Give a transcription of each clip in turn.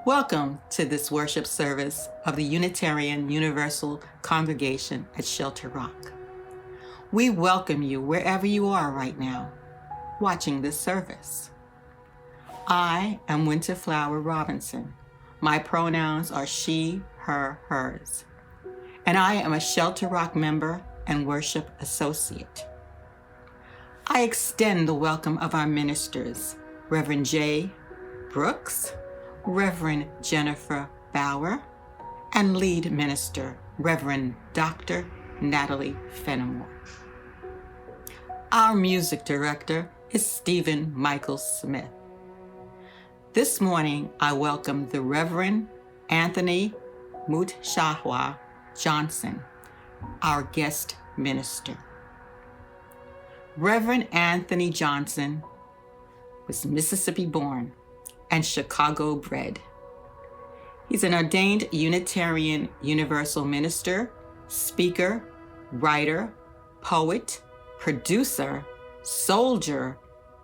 Welcome to this worship service of the Unitarian Universal Congregation at Shelter Rock. We welcome you wherever you are right now, watching this service. I am Winterflower Robinson. My pronouns are she, her, hers. And I am a Shelter Rock member and worship associate. I extend the welcome of our ministers, Reverend J. Brooks, Reverend Jennifer Bauer, and lead minister, Reverend Dr. Natalie Fenimore. Our music director is Stephen Michael Smith. This morning, I welcome the Reverend Anthony Mutshahwa Johnson, our guest minister. Reverend Anthony Johnson was Mississippi born and Chicago bred. He's an ordained Unitarian Universal minister, speaker, writer, poet, producer, soldier,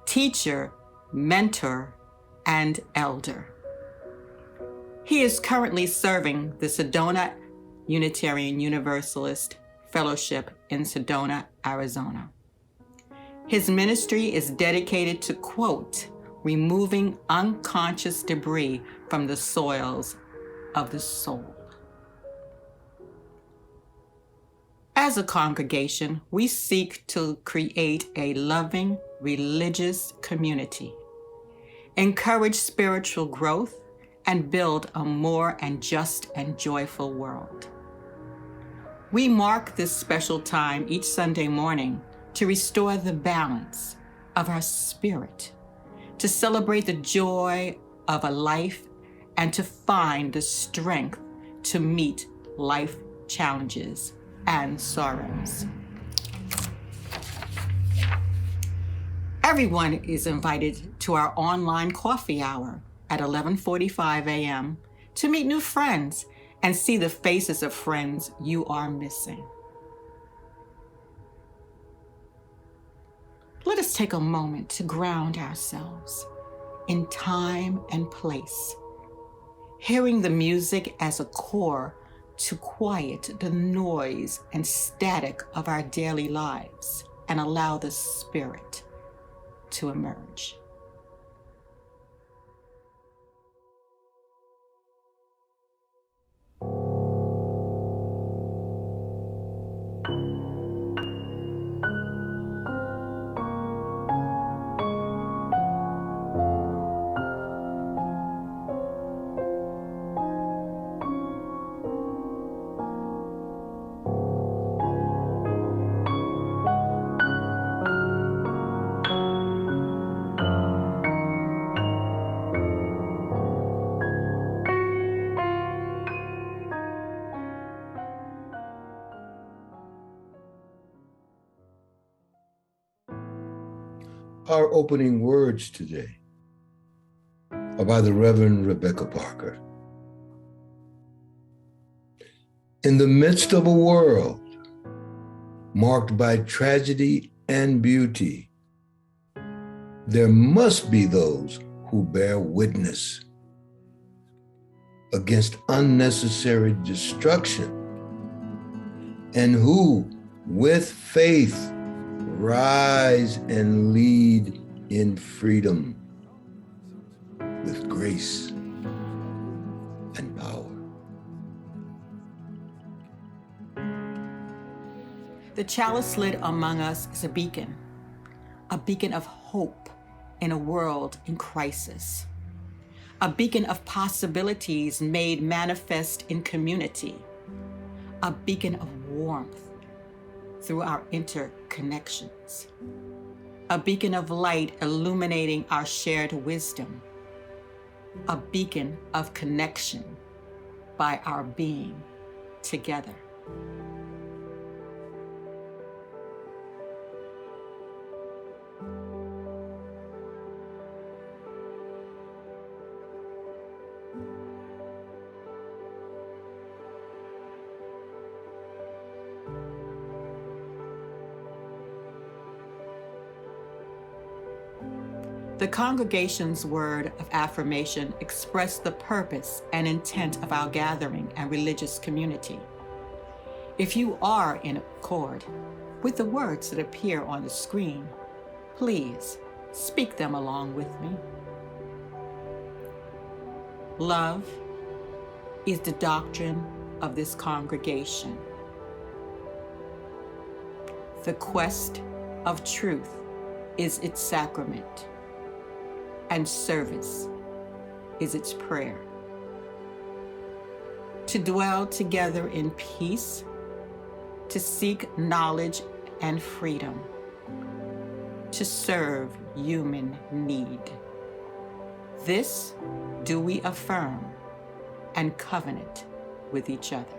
teacher, mentor, and elder. He is currently serving the Sedona Unitarian Universalist Fellowship in Sedona, Arizona. His ministry is dedicated to, quote, removing unconscious debris from the soils of the soul. As a congregation, we seek to create a loving, religious community, encourage spiritual growth, and build a more and just and joyful world. We mark this special time each Sunday morning to restore the balance of our spirit, to celebrate the joy of a life, and to find the strength to meet life challenges and sorrows. Everyone is invited to our online coffee hour at 11:45 a.m. to meet new friends and see the faces of friends you are missing. Let us take a moment to ground ourselves in time and place, hearing the music as a core to quiet the noise and static of our daily lives and allow the spirit to emerge. Our opening words today are by the Reverend Rebecca Parker. In the midst of a world marked by tragedy and beauty, there must be those who bear witness against unnecessary destruction and who, with faith, rise and lead in freedom with grace and power. The chalice lit among us is a beacon of hope in a world in crisis, a beacon of possibilities made manifest in community, a beacon of warmth through our interconnections, a beacon of light illuminating our shared wisdom, a beacon of connection by our being together. The congregation's word of affirmation expressed the purpose and intent of our gathering and religious community. If you are in accord with the words that appear on the screen, please speak them along with me. Love is the doctrine of this congregation. The quest of truth is its sacrament, and service is its prayer. To dwell together in peace, to seek knowledge and freedom, to serve human need. This do we affirm and covenant with each other.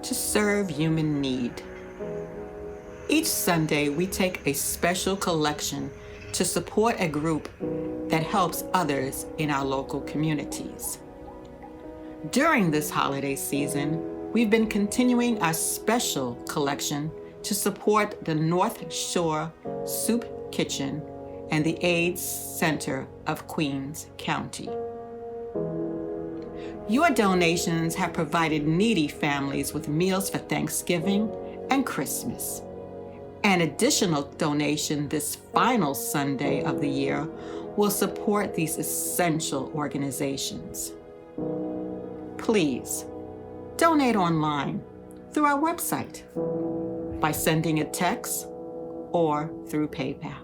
To serve human need. Each Sunday, we take a special collection to support a group that helps others in our local communities. During this holiday season, we've been continuing our special collection to support the North Shore Soup Kitchen and the AIDS Center of Queens County. Your donations have provided needy families with meals for Thanksgiving and Christmas. An additional donation this final Sunday of the year will support these essential organizations. Please donate online through our website, by sending a text, or through PayPal.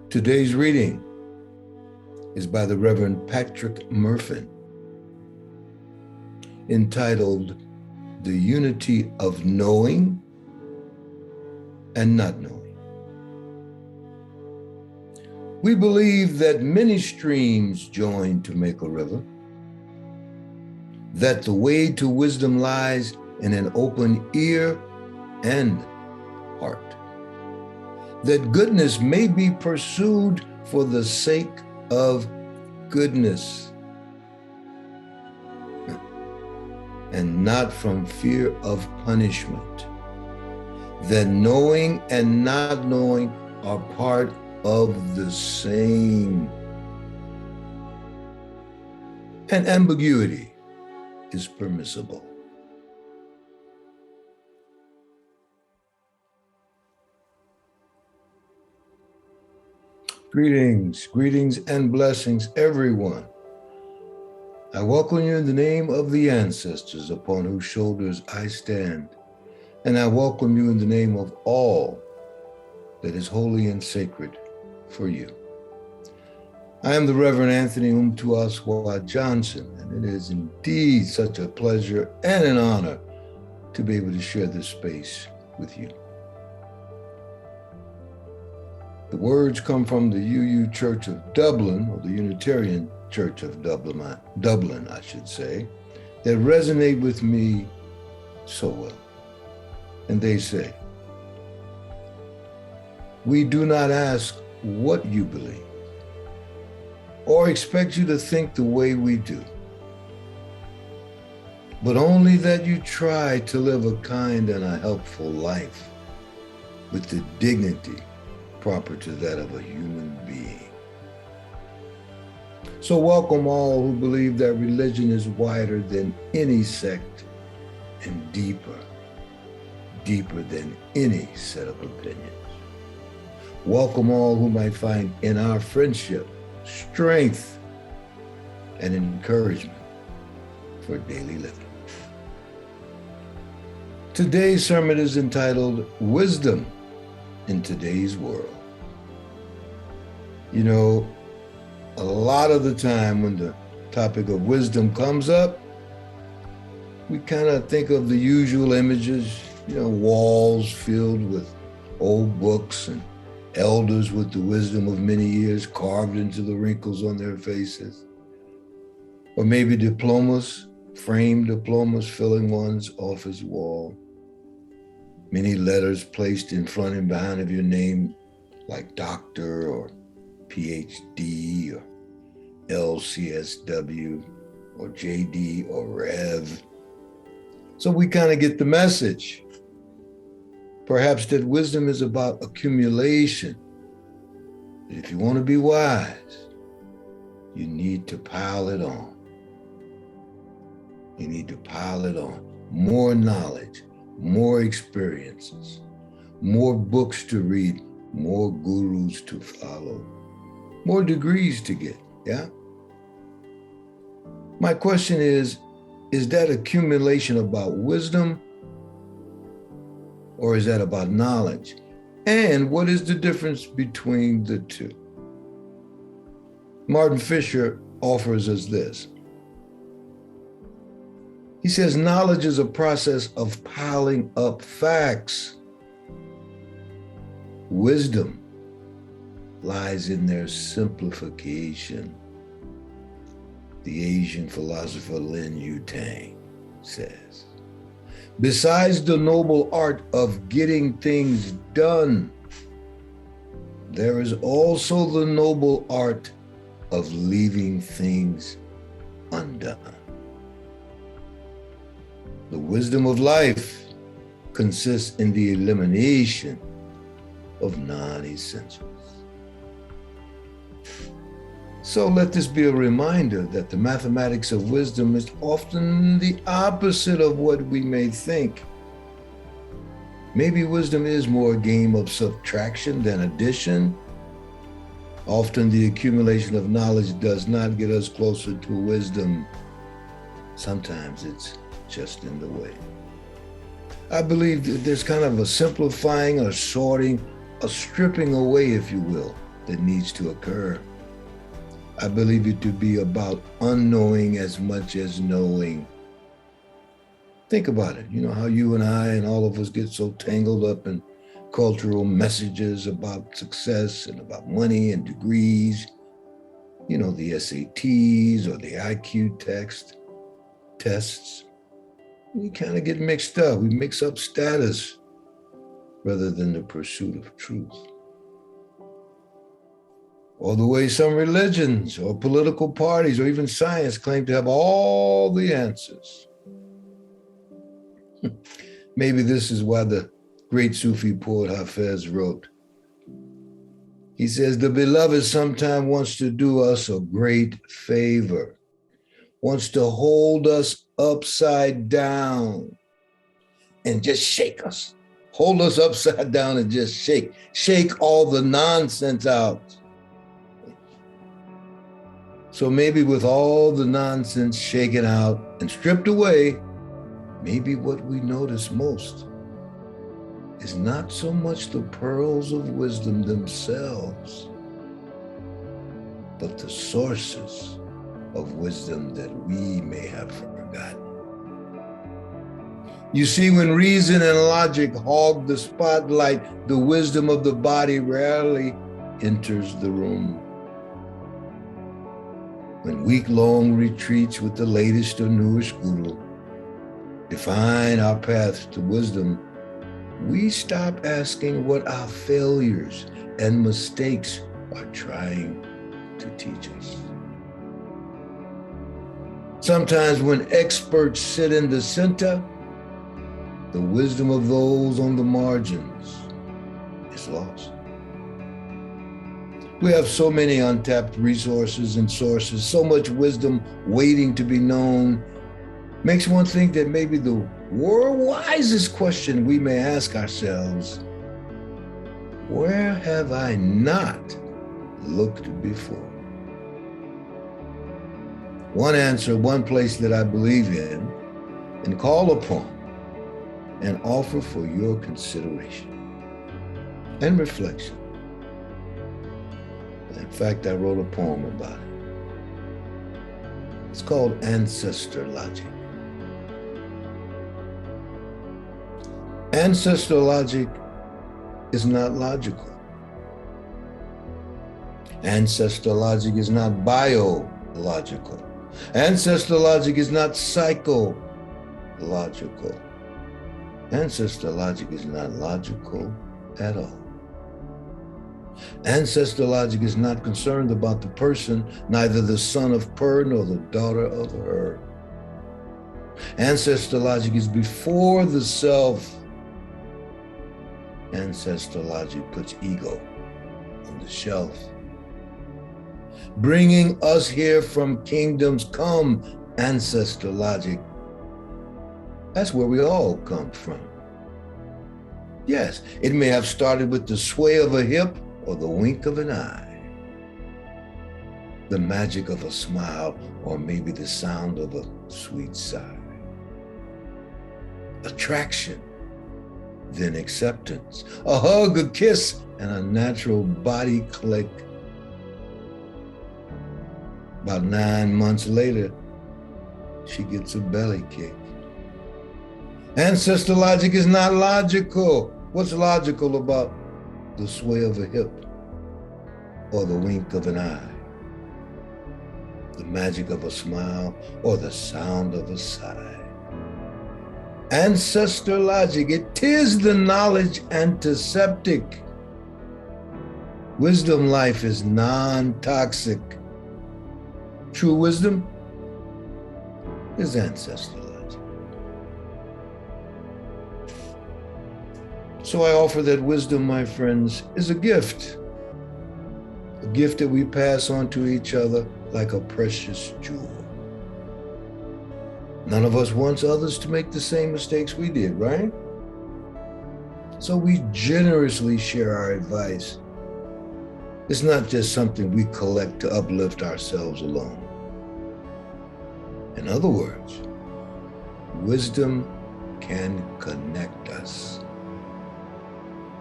Today's reading is by the Reverend Patrick Murphin, entitled The Unity of Knowing and Not Knowing. We believe that many streams join to make a river, that the way to wisdom lies in an open ear and heart, that goodness may be pursued for the sake of goodness, and not from fear of punishment, that knowing and not knowing are part of the same. And ambiguity is permissible. Greetings and blessings, everyone. I welcome you in the name of the ancestors upon whose shoulders I stand, and I welcome you in the name of all that is holy and sacred for you. I am the Reverend Anthony Umtuaswa Johnson, and it is indeed such a pleasure and an honor to be able to share this space with you. The words come from the UU Church of Dublin, or the Unitarian Church of Dublin, I should say, that resonate with me so well. And they say, "We do not ask what you believe, or expect you to think the way we do, but only that you try to live a kind and a helpful life with the dignity proper to that of a human being." So welcome all who believe that religion is wider than any sect and deeper than any set of opinions. Welcome all who might find in our friendship strength and encouragement for daily living. Today's sermon is entitled Wisdom in Today's World. You know, a lot of the time when the topic of wisdom comes up, we kind of think of the usual images, walls filled with old books and elders with the wisdom of many years carved into the wrinkles on their faces. Or maybe diplomas, framed diplomas filling one's office wall. Many letters placed in front and behind of your name, like doctor or PhD or LCSW or JD or Rev. So we kind of get the message. Perhaps that wisdom is about accumulation. If you want to be wise, you need to pile it on. You need to pile it on. More knowledge, more experiences, more books to read, more gurus to follow, more degrees to get, yeah? My question is that accumulation about wisdom, or is that about knowledge? And what is the difference between the two? Martin Fisher offers us this. He says, knowledge is a process of piling up facts. Wisdom lies in their simplification. The Asian philosopher Lin Yutang says, besides the noble art of getting things done, there is also the noble art of leaving things undone. The wisdom of life consists in the elimination of non-essentials. So let this be a reminder that the mathematics of wisdom is often the opposite of what we may think. Maybe wisdom is more a game of subtraction than addition. Often the accumulation of knowledge does not get us closer to wisdom. Sometimes it's just in the way. I believe that there's kind of a simplifying, a sorting, a stripping away, if you will, that needs to occur. I believe it to be about unknowing as much as knowing. Think about it. You know how you and I and all of us get so tangled up in cultural messages about success and about money and degrees. You know, the SATs or the IQ tests. We kind of get mixed up. We mix up status rather than the pursuit of truth. Or the way some religions or political parties or even science claim to have all the answers. Maybe this is why the great Sufi poet Hafez wrote, he says, the beloved sometimes wants to do us a great favor, wants to hold us upside down and just shake us. Hold us upside down and just shake all the nonsense out. So maybe with all the nonsense shaken out and stripped away, maybe what we notice most is not so much the pearls of wisdom themselves, but the sources of wisdom that we may have forgotten. You see, when reason and logic hog the spotlight, the wisdom of the body rarely enters the room. When week-long retreats with the latest or newest guru define our paths to wisdom, we stop asking what our failures and mistakes are trying to teach us. Sometimes when experts sit in the center, the wisdom of those on the margins is lost. We have so many untapped resources and sources, so much wisdom waiting to be known. Makes one think that maybe the world wisest question we may ask ourselves, where have I not looked before? One answer, one place that I believe in and call upon and offer for your consideration and reflection. In fact, I wrote a poem about it. It's called Ancestor Logic. Ancestor logic is not logical. Ancestor logic is not biological. Ancestor logic is not psychological. Ancestor logic is not logical at all. Ancestor logic is not concerned about the person, neither the son of Per nor the daughter of Her. Ancestor logic is before the self. Ancestor logic puts ego on the shelf. Bringing us here from kingdoms come, ancestor logic. That's where we all come from. Yes, it may have started with the sway of a hip or the wink of an eye, the magic of a smile, or maybe the sound of a sweet sigh. Attraction, then acceptance, a hug, a kiss, and a natural body click. About 9 months later, she gets a belly kick. Ancestor logic is not logical. What's logical about the sway of a hip or the wink of an eye, the magic of a smile or the sound of a sigh? Ancestor logic, it is the knowledge antiseptic. Wisdom life is non-toxic. True wisdom is ancestor logic. So I offer that wisdom, my friends, is a gift that we pass on to each other like a precious jewel. None of us wants others to make the same mistakes we did, right? So we generously share our advice. It's not just something we collect to uplift ourselves alone. In other words, wisdom can connect us.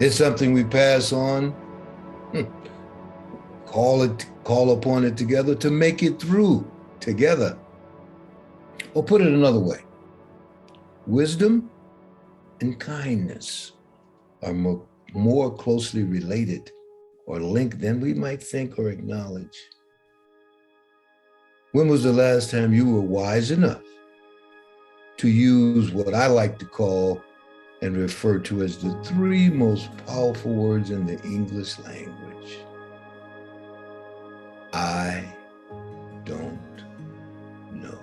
It's something we pass on, call upon it together to make it through together. Or put it another way, wisdom and kindness are more closely related or linked than we might think or acknowledge. When was the last time you were wise enough to use what I like to call and referred to as the three most powerful words in the English language. I don't know.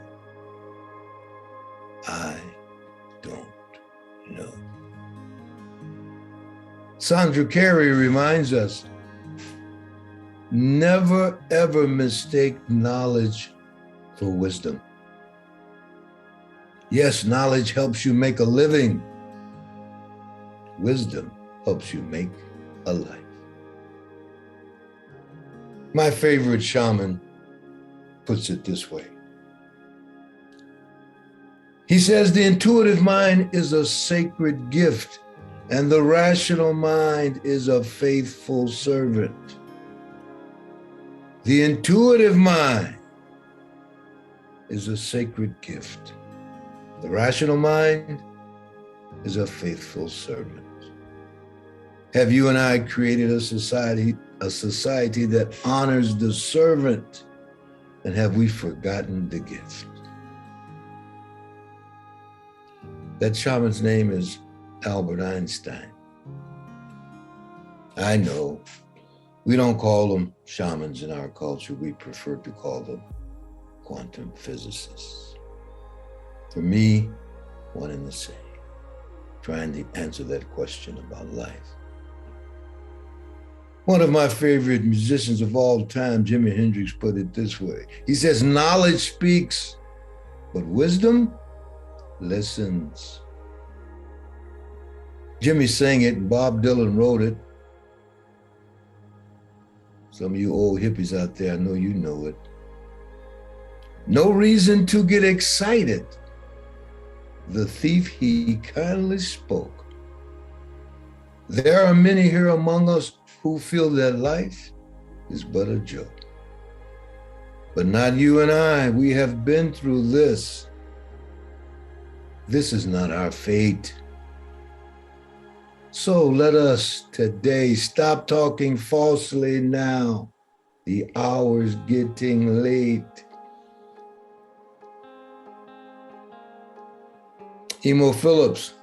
I don't know. Sandra Carey reminds us, never ever mistake knowledge for wisdom. Yes, knowledge helps you make a living. Wisdom helps you make a life. My favorite shaman puts it this way. He says, the intuitive mind is a sacred gift, and the rational mind is a faithful servant. The intuitive mind is a sacred gift. The rational mind is a faithful servant. Have you and I created a society that honors the servant, and have we forgotten the gift? That shaman's name is Albert Einstein. I know we don't call them shamans in our culture. We prefer to call them quantum physicists. For me, one and the same, trying to answer that question about life. One of my favorite musicians of all time, Jimi Hendrix, put it this way. He says, knowledge speaks, but wisdom listens. Jimmy sang it and Bob Dylan wrote it. Some of you old hippies out there, I know you know it. No reason to get excited. The thief he kindly spoke. There are many here among us who feel that life is but a joke. But not you and I. We have been through this. This is not our fate. So let us today stop talking falsely now. The hour's getting late. Emo Phillips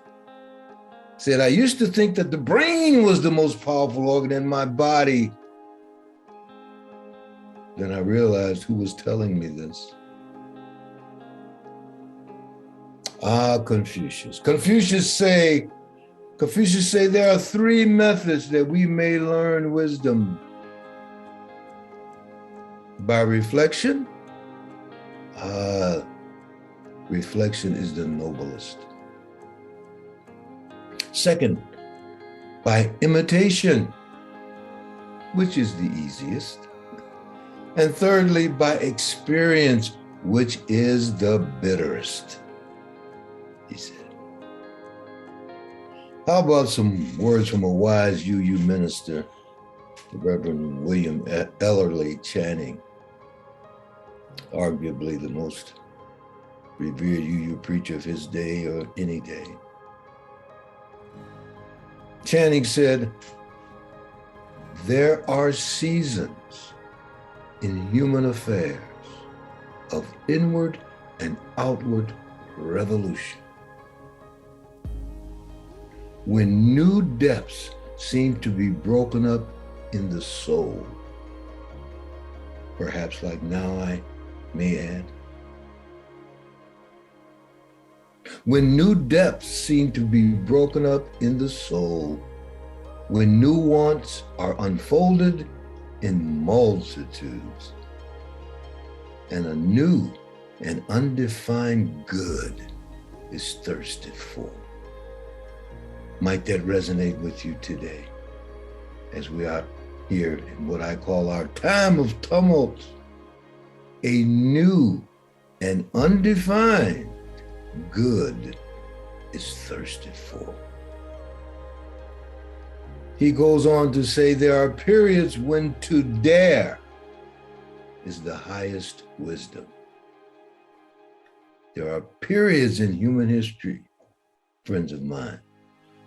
said, I used to think that the brain was the most powerful organ in my body. Then I realized who was telling me this. Confucius. Confucius say there are three methods that we may learn wisdom. By reflection. Reflection is the noblest. Second, by imitation, which is the easiest. And thirdly, by experience, which is the bitterest, he said. How about some words from a wise UU minister, the Reverend William Ellery Channing, arguably the most revered UU preacher of his day or any day. Channing said, there are seasons in human affairs of inward and outward revolution, when new depths seem to be broken up in the soul. Perhaps like now I may add. When new depths seem to be broken up in the soul, when new wants are unfolded in multitudes, and a new and undefined good is thirsted for. Might that resonate with you today as we are here in what I call our time of tumult? A new and undefined good is thirsted for. He goes on to say there are periods when to dare is the highest wisdom. There are periods in human history, friends of mine,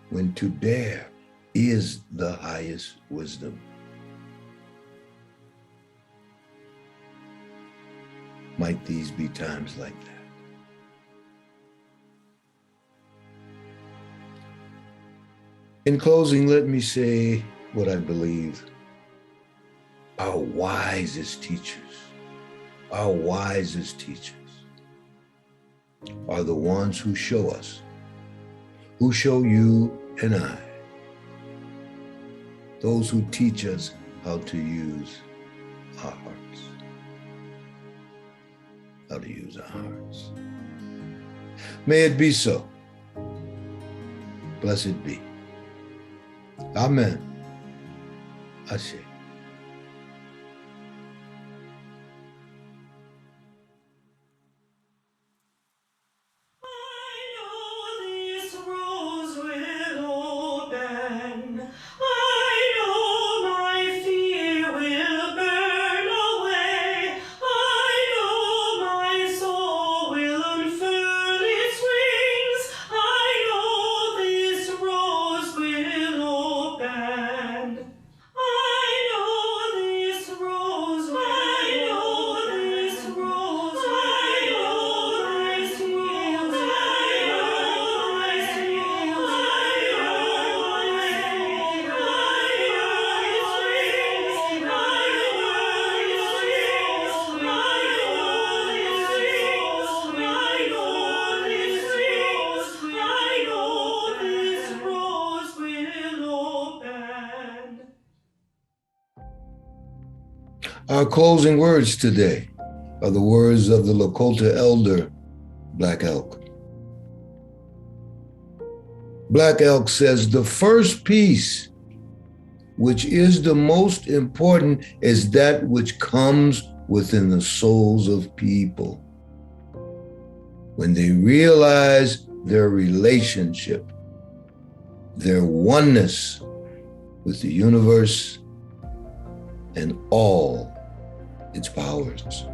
when to dare is the highest wisdom. Might these be times like that? In closing, let me say what I believe our wisest teachers are the ones who show us, who show you and I, those who teach us how to use our hearts, May it be so. Blessed be. Amen. Ashe. Our closing words today are the words of the Lakota elder, Black Elk. Black Elk says, the first piece, which is the most important, is that which comes within the souls of people. When they realize their relationship, their oneness with the universe and all its powers.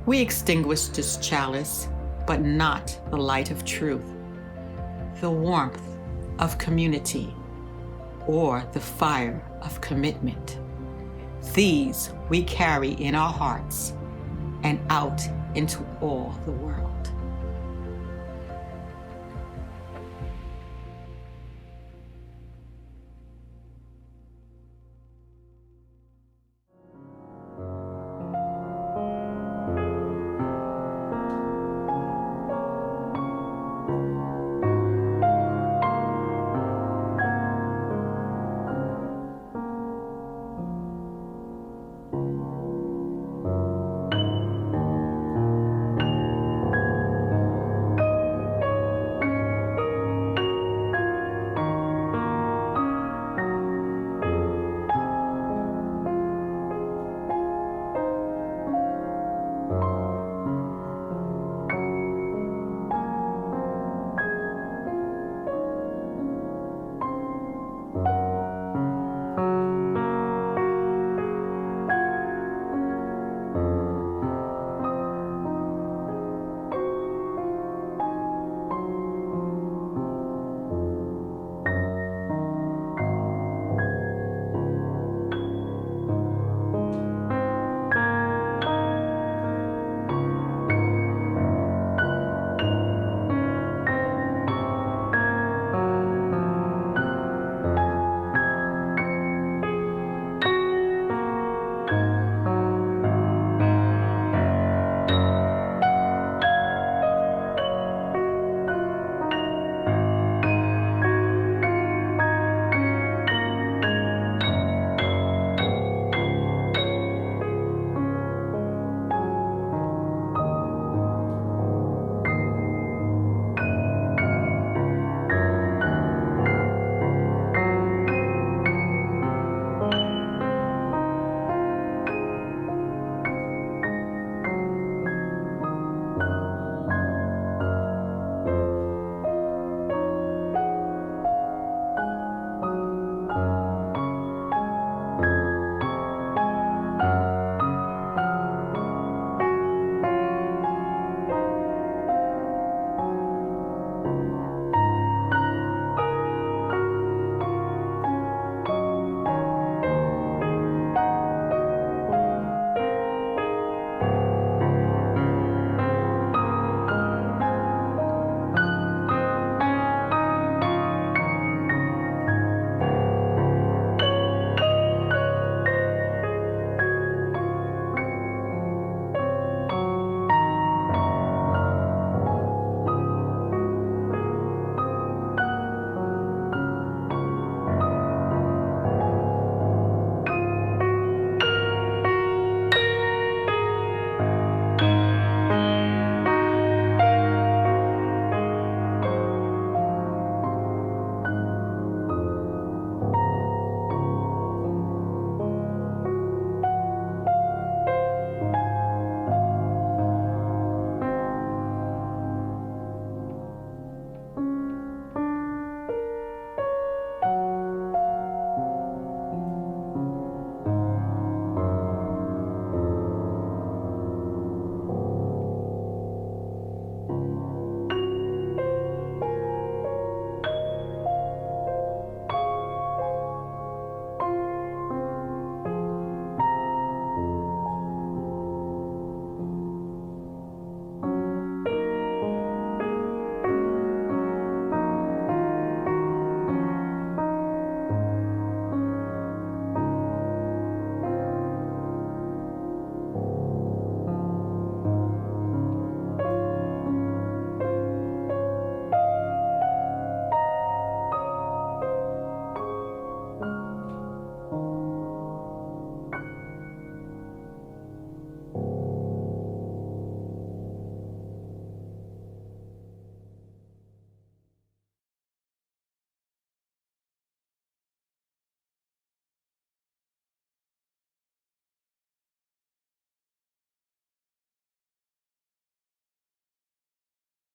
We extinguish this chalice, but not the light of truth, the warmth of community, or the fire of commitment. These we carry in our hearts and out into all the world.